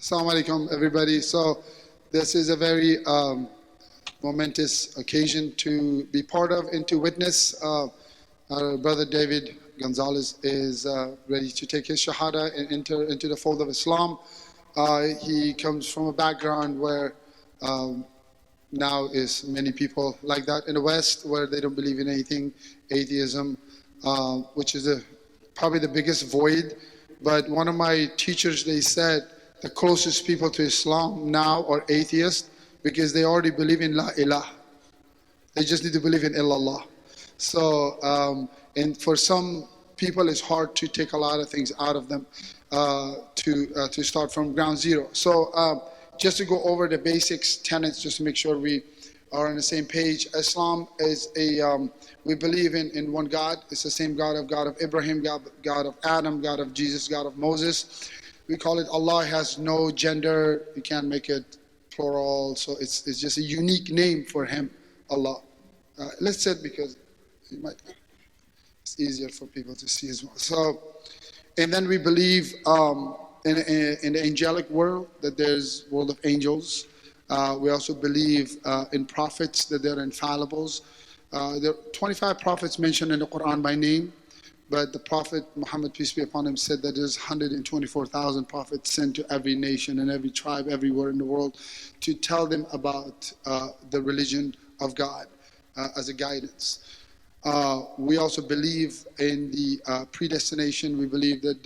Assalamu alaikum, everybody. So this is a very momentous occasion to be part of and to witness. Our brother David Gonzalez is ready to take his Shahada and enter into the fold of Islam. He comes from a background where now is many people like that in the West, where they don't believe in anything, atheism, which is probably the biggest void. But one of my teachers, they said the closest people to Islam now are atheists because they already believe in La ilah. They just need to believe in illallah. So, and for some people, it's hard to take a lot of things out of them to start from ground zero. So, just to go over the basics, tenets, just to make sure we are on the same page. Islam is we believe in one God. It's the same God of Ibrahim, God of Adam, God of Jesus, God of Moses. We call it Allah. Has no gender. You can't make it plural. So it's just a unique name for Him, Allah. Let's sit because it's easier for people to see as well. So, and then we believe in the angelic world, that there's world of angels. We also believe in prophets, that they're infallibles. There are 25 prophets mentioned in the Quran by name, but the Prophet Muhammad, peace be upon him, said that there's 124,000 prophets sent to every nation and every tribe everywhere in the world to tell them about the religion of God as a guidance. We also believe in the predestination. We believe that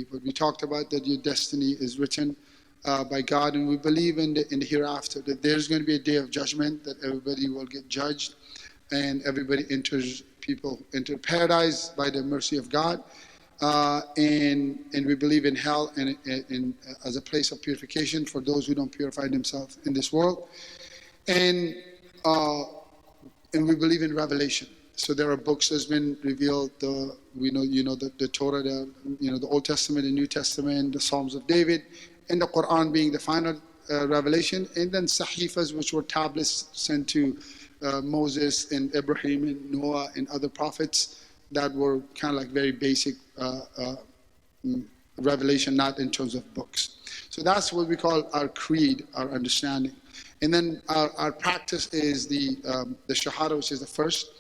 what we talked about, that your destiny is written by God, and we believe in the hereafter, that there's going to be a day of judgment, that everybody will get judged, and everybody people enter paradise by the mercy of God, and we believe in hell and as a place of purification for those who don't purify themselves in this world, and we believe in revelation. So there are books that's been revealed. The Torah, the Old Testament, the New Testament, the Psalms of David, and the Quran being the final revelation, and then Sahifas, which were tablets sent to Moses and Ibrahim and Noah and other prophets that were kind of like very basic revelation, not in terms of books. So that's what we call our creed, our understanding. And then our practice is the Shahada, which is the first.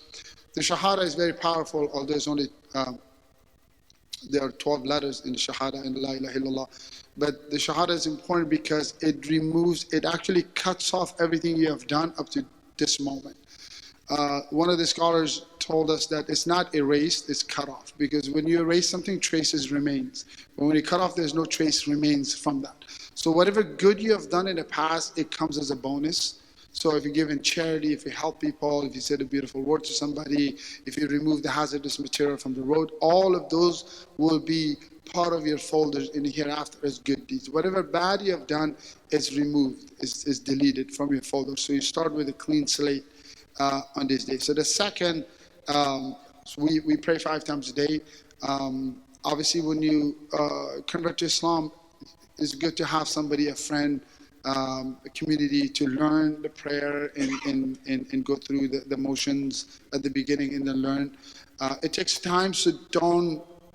The Shahada is very powerful, although there's only there are 12 letters in the Shahada and La ilaha illallah. But the Shahada is important because it actually cuts off everything you have done up to this moment. One of the scholars told us that it's not erased, it's cut off. Because when you erase something, traces remains. But when you cut off, there's no trace remains from that. So whatever good you have done in the past, it comes as a bonus. So if you give in charity, if you help people, if you said a beautiful word to somebody, if you remove the hazardous material from the road, all of those will be part of your folders in the hereafter as good deeds. Whatever bad you have done is removed, is deleted from your folder. So you start with a clean slate on this day. So the second, we pray 5 times a day. Obviously, when you convert to Islam, it's good to have somebody, a friend, a community, to learn the prayer and go through the motions at the beginning and then learn. It takes time, so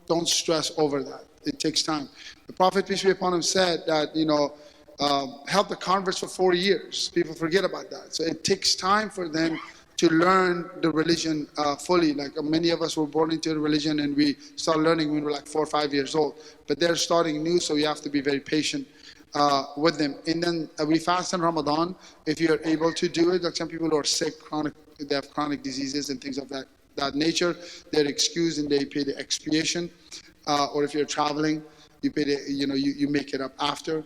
don't stress over that. It takes time. The Prophet, peace be upon him, said that, help the converts for 40 years. People forget about that. So it takes time for them to learn the religion fully. Like many of us were born into the religion and we started learning when we were like 4 or 5 years old. But they're starting new, so you have to be very patient with them. And then we fast in Ramadan if you're able to do it. Like some people who are sick, they have chronic diseases and things of that nature, they're excused and they pay the expiation. Or if you're traveling, you pay you make it up after.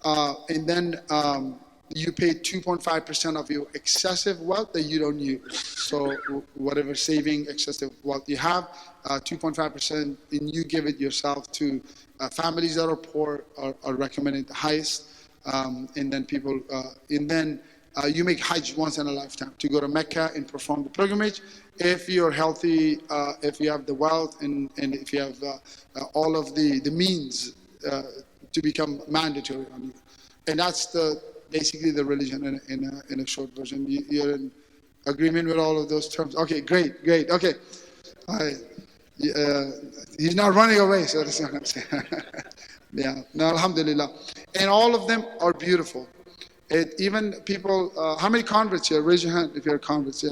And then you pay 2.5% of your excessive wealth that you don't use. So whatever saving excessive wealth you have, 2.5%, and you give it yourself to families that are poor are recommended the highest. And then you make Hajj once in a lifetime to go to Mecca and perform the pilgrimage. If you're healthy, if you have the wealth, and if you have all of the means to become mandatory on you. And that's basically the religion in a short version. You're in agreement with all of those terms? Okay, great. Okay. He's not running away, so that's what I'm saying. Yeah, no, alhamdulillah. And all of them are beautiful. Even people, how many converts here? Raise your hand if you're a convert. Yeah.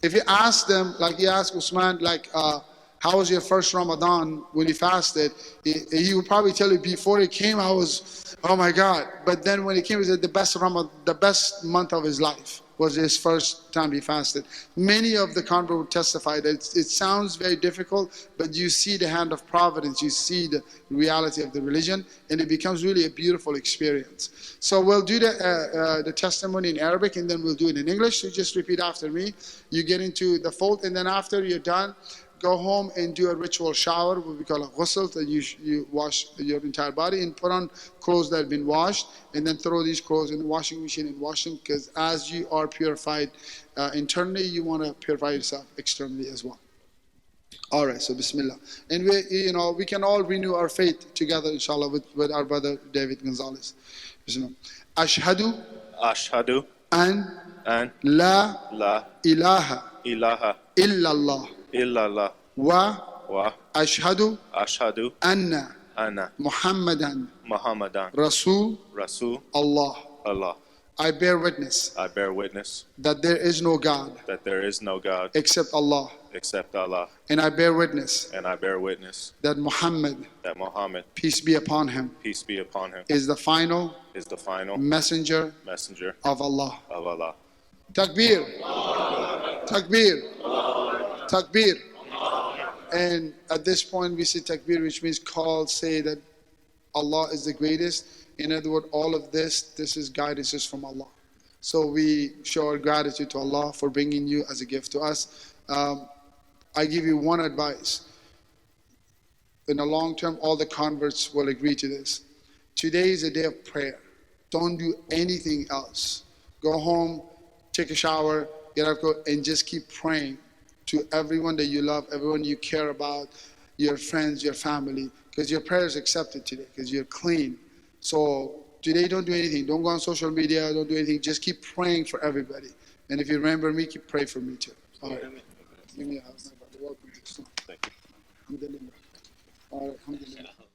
If you ask them, like you ask Usman, like, how was your first Ramadan when he fasted? He would probably tell you before he came, I was, oh my God. But then when he came, he said the best Ramadan, the best month of his life was his first time he fasted. Many of the converts would testify that it sounds very difficult, but you see the hand of providence, you see the reality of the religion, and it becomes really a beautiful experience. So we'll do the testimony in Arabic, and then we'll do it in English. So just repeat after me. You get into the fold, and then after you're done, go home and do a ritual shower, what we call a ghusl, that you wash your entire body and put on clothes that have been washed, and then throw these clothes in the washing machine and wash them, because as you are purified internally, you want to purify yourself externally as well. All right, so Bismillah. And we can all renew our faith together, inshallah, with our brother David Gonzalez. Bismillah. Ashhadu. Ashhadu. An. La. Ilaha. Illallah. Illallah. Wa. Ashhadu. Anna. Muhammadan. Rasul. Allah. I bear witness. That there is no God. Except Allah. And I bear witness. That Muhammad. Peace be upon him. Is the final. Messenger. Of Allah. Takbir. Takbir. Takbir. And at this point we say takbir, which means say that Allah is the greatest. In other words, all of this is guidance from Allah. So we show our gratitude to Allah for bringing you as a gift to us. I give you one advice. In the long term, all the converts will agree to this. Today is a day of prayer. Don't do anything else. Go home, take a shower, get up, and just keep praying to everyone that you love, everyone you care about, your friends, your family, because your prayer is accepted today, because you're clean. So today, don't do anything. Don't go on social media. Don't do anything. Just keep praying for everybody. And if you remember me, keep praying for me too. All right. Give me a house. Welcome to the Thank you. Alhamdulillah. All right. Alhamdulillah.